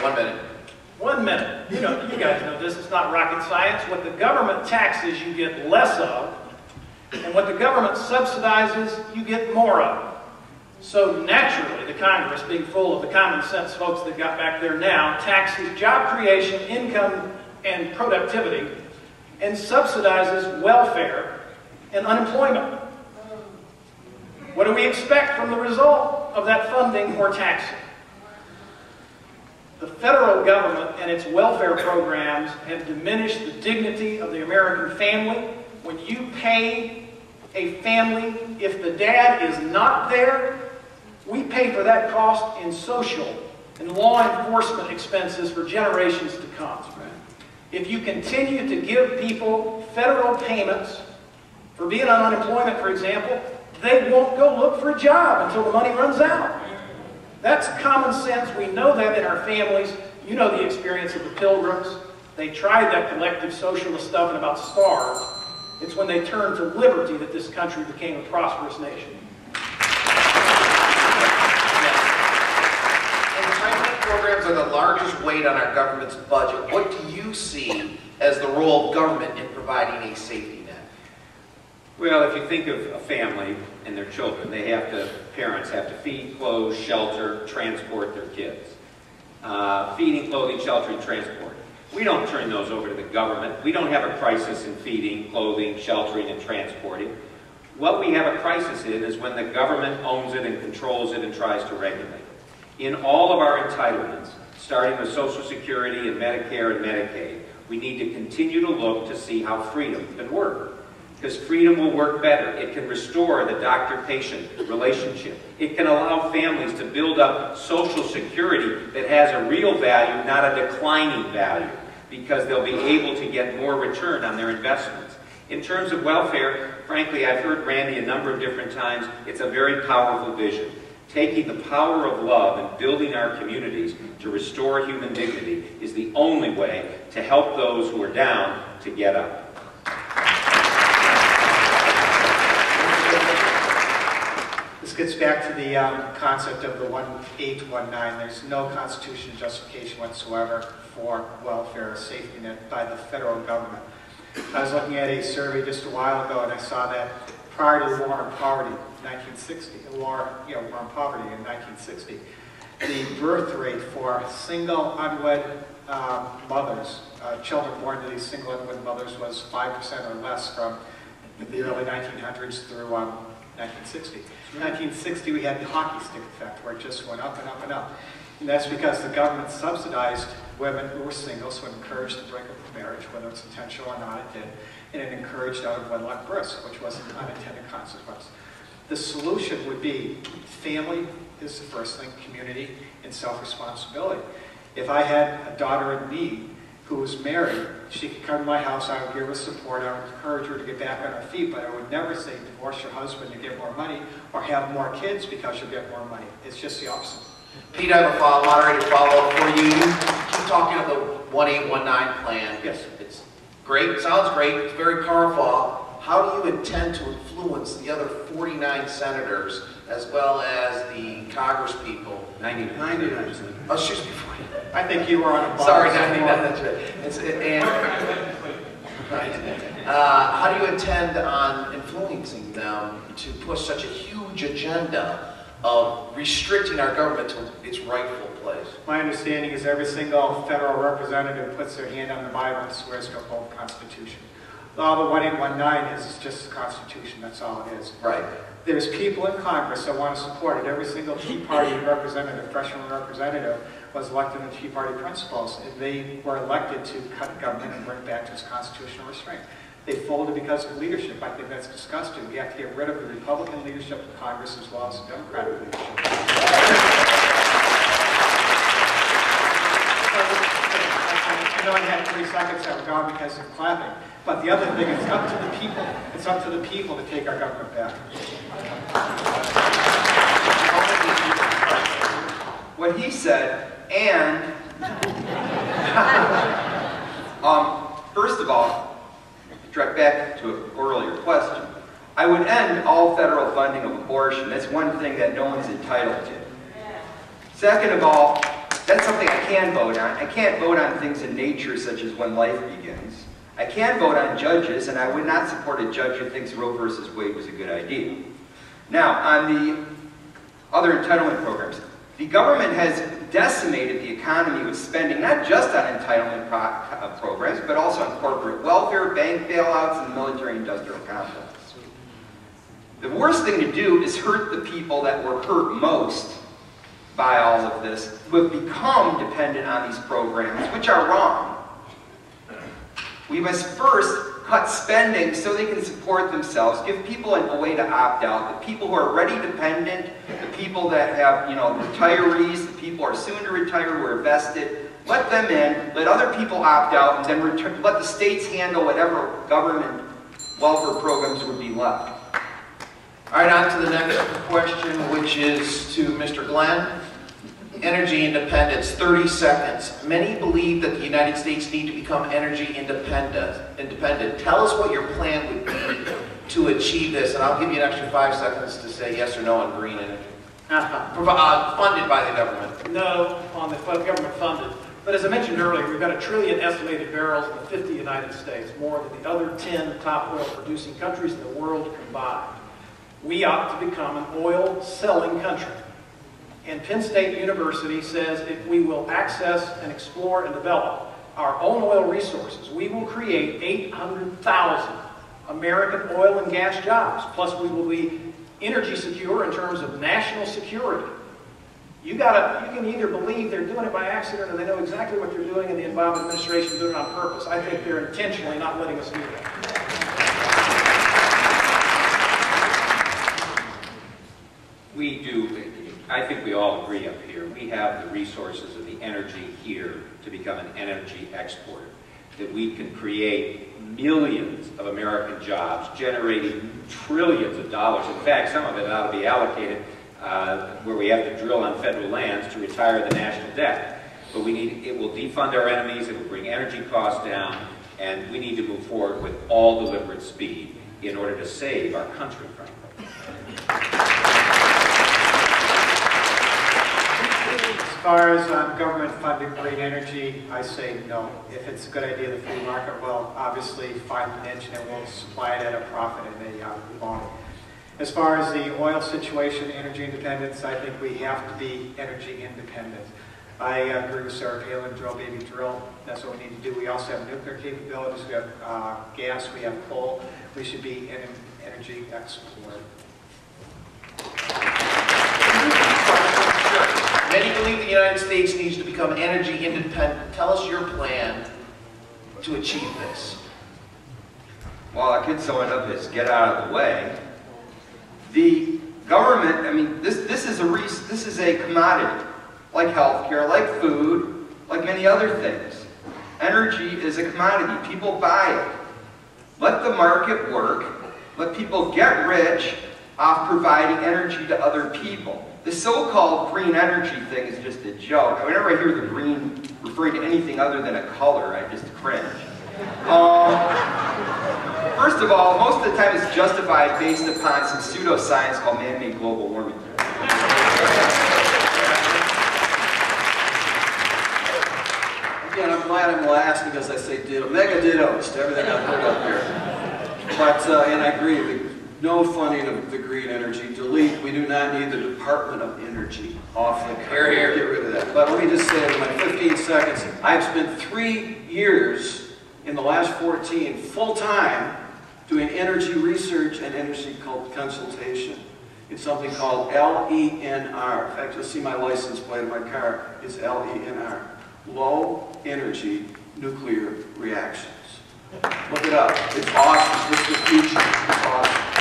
1 minute. 1 minute. You know, you guys know this. It's not rocket science. What the government taxes, you get less of. And what the government subsidizes, you get more of. So naturally, the Congress, being full of the common sense folks that got back there now, taxes job creation, income, and productivity, and subsidizes welfare and unemployment. What do we expect from the result of that funding or taxing? The federal government and its welfare programs have diminished the dignity of the American family. When you pay a family, if the dad is not there, we pay for that cost in social and law enforcement expenses for generations to come. If you continue to give people federal payments for being on unemployment, for example, they won't go look for a job until the money runs out. That's common sense. We know that in our families. You know the experience of the Pilgrims. They tried that collective socialist stuff and about starved. It's when they turned to liberty that this country became a prosperous nation. Entitlement programs are the largest weight on our government's budget. What do you see as the role of government in providing a safety net? Well, if you think of a family and their children, parents have to feed, clothe, shelter, transport their kids. Feeding, clothing, sheltering, transport. We don't turn those over to the government. We don't have a crisis in feeding, clothing, sheltering, and transporting. What we have a crisis in is when the government owns it and controls it and tries to regulate. In all of our entitlements, starting with Social Security and Medicare and Medicaid, we need to continue to look to see how freedom can work. Because freedom will work better. It can restore the doctor-patient relationship. It can allow families to build up Social Security that has a real value, not a declining value, because they'll be able to get more return on their investments. In terms of welfare, frankly, I've heard Randy a number of different times. It's a very powerful vision. Taking the power of love and building our communities to restore human dignity is the only way to help those who are down to get up. This gets back to the concept of the 1819. There's no constitutional justification whatsoever for welfare or safety net by the federal government. I was looking at a survey just a while ago, and I saw that prior to the war on poverty, 1960, the war on poverty in 1960, the birth rate for single unwed mothers, children born to these single unwed mothers, was 5% or less from the early 1900s through 1960. In 1960, we had the hockey stick effect, where it just went up and up and up. And that's because the government subsidized women who were single, so it encouraged to break up the marriage, whether it's intentional or not, it did. And it encouraged out-of-wedlock births, which was an unintended consequence. The solution would be family is the first thing, community, and self-responsibility. If I had a daughter in need who was married, she could come to my house, I would give her support, I would encourage her to get back on her feet, but I would never say divorce your husband to get more money or have more kids because you'll get more money. It's just the opposite. Pete, I have a moderated follow-up for you. You keep talking about the 1819 plan. Yes. It's great, sounds great, it's very powerful. How do you intend to influence the other 49 senators as well as the Congress people? 99. Oh, excuse me. I think you were on a bus. Sorry, 99, that's right. How do you intend on influencing them to push such a huge agenda of restricting our government to its rightful place? My understanding is every single federal representative puts their hand on the Bible and swears to uphold the Constitution. All the 1819 is just the Constitution, that's all it is. Right. There's people in Congress that want to support it. Every single Tea Party representative, freshman representative, was elected on Tea Party principles, and they were elected to cut government and bring it back to its constitutional restraint. They folded because of leadership. I think that's disgusting. We have to get rid of the Republican leadership of Congress as well as the Democratic leadership. I know I had 3 seconds that were gone because of clapping, but the other thing is up to the people. It's up to the people to take our government back. What he said, and first of all, direct back to an earlier question, I would end all federal funding of abortion. That's one thing that no one's entitled to. Second of all, That's something I can vote on. I can't vote on things in nature such as when life begins. I can vote on judges, and I would not support a judge who thinks Roe versus Wade was a good idea. Now, on the other entitlement programs, the government has decimated the economy with spending not just on entitlement programs, but also on corporate welfare, bank bailouts, and the military-industrial complex. The worst thing to do is hurt the people that were hurt most by all of this, who have become dependent on these programs, which are wrong. We must first cut spending so they can support themselves, give people a way to opt out, the people who are already dependent, the people that have, retirees, the people who are soon to retire, who are vested, let them in, let other people opt out, and then let the states handle whatever government welfare programs would be left. All right, on to the next question, which is to Mr. Glenn. Energy independence, 30 seconds. Many believe that the United States need to become energy independent. Tell us what your plan would be to achieve this, and I'll give you an extra 5 seconds to say yes or no on green energy. Funded by the government. No, on the government funded. But as I mentioned earlier, we've got 1 trillion estimated barrels in the 50 United States, more than the other 10 top oil-producing countries in the world combined. We ought to become an oil-selling country. And Penn State University says if we will access and explore and develop our own oil resources, we will create 800,000 American oil and gas jobs. Plus we will be energy secure in terms of national security. You can either believe they're doing it by accident or they know exactly what they're doing and the Obama administration is doing it on purpose. I think they're intentionally not letting us do that. We do, I think we all agree up here, we have the resources and the energy here to become an energy exporter. That we can create millions of American jobs, generating trillions of dollars. In fact, some of it ought to be allocated where we have to drill on federal lands to retire the national debt. But it will defund our enemies, it will bring energy costs down, and we need to move forward with all deliberate speed in order to save our country, frankly. As far as government-funded green energy, I say no. If it's a good idea, the free market will obviously find an niche and will supply it at a profit and a volume. As far as the oil situation, energy independence, I think we have to be energy independent. I agree with Sarah Palin, drill baby drill. That's what we need to do. We also have nuclear capabilities, we have gas, we have coal. We should be an energy exporter. Many believe the United States needs to become energy independent. Tell us your plan to achieve this. Well, I could sum it up as get out of the way. The government, I mean, this is a commodity, like healthcare, like food, like many other things. Energy is a commodity. People buy it. Let the market work. Let people get rich off providing energy to other people. The so-called green energy thing is just a joke. Whenever I hear the green referring to anything other than a color, I just cringe. First of all, most of the time it's justified based upon some pseudoscience called man-made global warming. Again, I'm glad I'm last because I say ditto. Mega dittos to everything I've heard up here. But, and I agree, no funding of the green energy. Delete, we do not need the Department of Energy off the Here, here. Get rid of that. But let me just say in my 15 seconds, I've spent 3 years in the last 14 full-time doing energy research and energy consultation. It's something called LENR. In fact, you'll see my license plate in my car. It's LENR. Low Energy Nuclear Reactions. Look it up. It's awesome. It's the future. It's awesome.